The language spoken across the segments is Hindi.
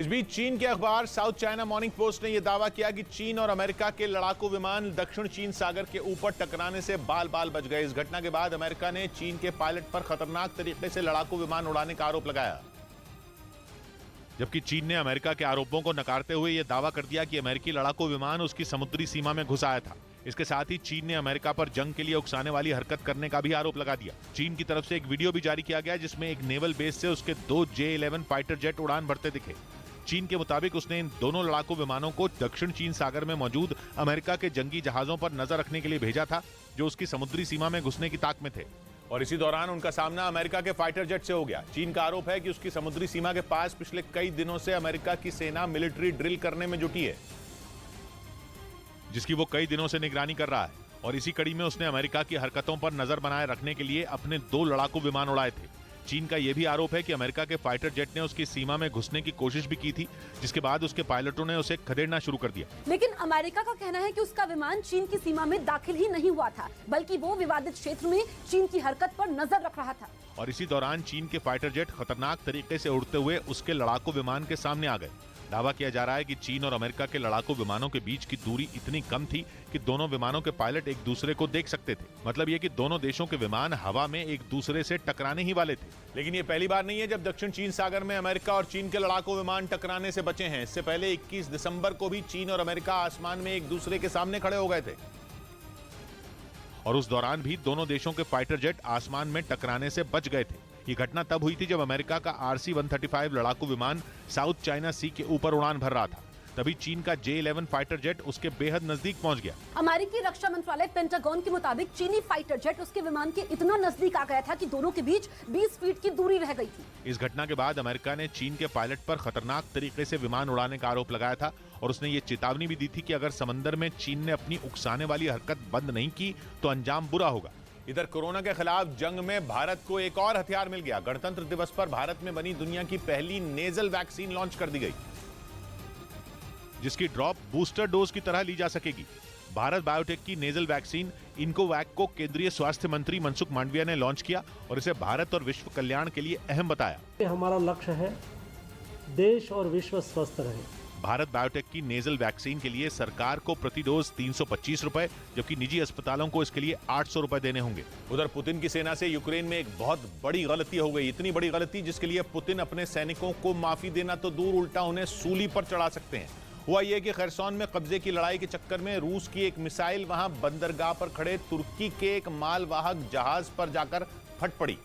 इस बीच चीन के अखबार साउथ चाइना मॉर्निंग पोस्ट ने यह दावा किया कि चीन और अमेरिका के लड़ाकू विमान दक्षिण चीन सागर के ऊपर टकराने से बाल बाल बच गए। इस घटना के बाद अमेरिका ने चीन के पायलट पर खतरनाक तरीके से लड़ाकू विमान उड़ाने का आरोप लगाया, जबकि चीन ने अमेरिका के आरोपों को नकारते हुए यह दावा कर दिया कि अमेरिकी लड़ाकू विमान उसकी समुद्री सीमा में घुस आया था। इसके साथ ही चीन ने अमेरिका पर जंग के लिए उकसाने वाली हरकत करने का भी आरोप लगा दिया। चीन की तरफ से एक वीडियो भी जारी किया गया जिसमें एक नेवल बेस से उसके 2 J-11 फाइटर जेट उड़ान भरते दिखे। चीन के मुताबिक उसने इन दोनों लड़ाकू विमानों को दक्षिण चीन सागर में मौजूद अमेरिका के जंगी जहाजों पर नजर रखने के लिए भेजा था, जो उसकी समुद्री सीमा में घुसने की ताक में थे, और इसी दौरान उनका सामना अमेरिका के फाइटर जेट से हो गया। चीन का आरोप है कि उसकी समुद्री सीमा के पास पिछले कई दिनों से अमेरिका की सेना मिलिट्री ड्रिल करने में जुटी है, जिसकी वो कई दिनों से निगरानी कर रहा है, और इसी कड़ी में उसने अमेरिका की हरकतों पर नजर बनाए रखने के लिए अपने 2 लड़ाकू विमान उड़ाए थे। चीन का यह भी आरोप है कि अमेरिका के फाइटर जेट ने उसकी सीमा में घुसने की कोशिश भी की थी, जिसके बाद उसके पायलटों ने उसे खदेड़ना शुरू कर दिया। लेकिन अमेरिका का कहना है कि उसका विमान चीन की सीमा में दाखिल ही नहीं हुआ था, बल्कि वो विवादित क्षेत्र में चीन की हरकत पर नजर रख रहा था। और इसी दौरान चीन के फाइटर जेट खतरनाक तरीके से उड़ते हुए उसके लड़ाकू विमान के सामने आ गए। दावा किया जा रहा है कि चीन और अमेरिका के लड़ाकू विमानों के बीच की दूरी इतनी कम थी कि दोनों विमानों के पायलट एक दूसरे को देख सकते थे। मतलब ये कि दोनों देशों के विमान हवा में एक दूसरे से टकराने ही वाले थे। लेकिन ये पहली बार नहीं है जब दक्षिण चीन सागर में अमेरिका और चीन के लड़ाकू विमान टकराने से बचे हैं। इससे पहले 21 दिसंबर को भी चीन और अमेरिका आसमान में एक दूसरे के सामने खड़े हो गए थे, और उस दौरान भी दोनों देशों के फाइटर जेट आसमान में टकराने से बच गए थे। ये घटना तब हुई थी जब अमेरिका का RC-135 लड़ाकू विमान साउथ चाइना सी के ऊपर उड़ान भर रहा था। तभी चीन का J-11 फाइटर जेट उसके बेहद नजदीक पहुंच गया। अमेरिकी रक्षा मंत्रालय पेंटागन के मुताबिक चीनी फाइटर जेट उसके विमान के इतना नजदीक आ गया था कि दोनों के बीच 20 फीट की दूरी रह गई थी। इस घटना के बाद अमेरिका ने चीन के पायलट पर खतरनाक तरीके से विमान उड़ाने का आरोप लगाया था, और उसने ये चेतावनी भी दी थी कि अगर समंदर में चीन ने अपनी उकसाने वाली हरकत बंद नहीं की तो अंजाम बुरा होगा। इधर कोरोना के खिलाफ जंग में भारत को एक और हथियार मिल गया। गणतंत्र दिवस पर भारत में बनी दुनिया की पहली नेजल वैक्सीन लॉन्च कर दी गई, जिसकी ड्रॉप बूस्टर डोज की तरह ली जा सकेगी। भारत बायोटेक की नेजल वैक्सीन इनकोवैक को केंद्रीय स्वास्थ्य मंत्री मनसुख मांडविया ने लॉन्च किया और इसे भारत और विश्व कल्याण के लिए अहम बताया। हमारा लक्ष्य है देश और विश्व स्वस्थ रहे। भारत बायोटेक की नेजल वैक्सीन के लिए सरकार को प्रति डोज 325 रुपए, जबकि निजी अस्पतालों को इसके लिए 800 रुपए देने होंगे। उधर पुतिन की सेना से यूक्रेन में एक बहुत बड़ी गलती हो गई, इतनी बड़ी गलती जिसके लिए पुतिन अपने सैनिकों को माफी देना तो दूर, उल्टा उन्हें सूली पर चढ़ा सकते हैं। हुआ यह कि खरसोन में कब्जे की लड़ाई के चक्कर में रूस की एक मिसाइल वहां बंदरगाह पर खड़े तुर्की के एक मालवाहक जहाज पर जाकर फट पड़ी,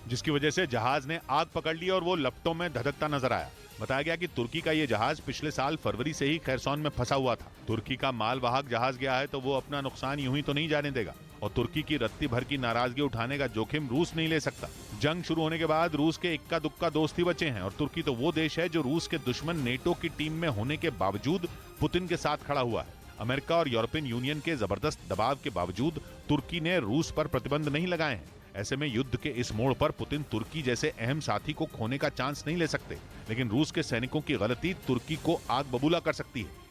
जिसकी वजह से जहाज ने आग पकड़ ली और वो लपटों में धधकता नजर आया। बताया गया कि तुर्की का ये जहाज पिछले साल फरवरी से ही खरसोन में फंसा हुआ था। तुर्की का मालवाहक जहाज गया है तो वो अपना नुकसान यूं ही तो नहीं जाने देगा, और तुर्की की रत्ती भर की नाराजगी उठाने का जोखिम रूस नहीं ले सकता। जंग शुरू होने के बाद रूस के इक्का दुक्का दोस्त ही बचे हैं, और तुर्की तो वो देश है जो रूस के दुश्मन नेटो की टीम में होने के बावजूद पुतिन के साथ खड़ा हुआ है। अमेरिका और यूरोपियन यूनियन के जबरदस्त दबाव के बावजूद तुर्की ने रूस पर प्रतिबंध नहीं लगाए हैं। ऐसे में युद्ध के इस मोड़ पर पुतिन तुर्की जैसे अहम साथी को खोने का चांस नहीं ले सकते, लेकिन रूस के सैनिकों की गलती तुर्की को आग बबूला कर सकती है।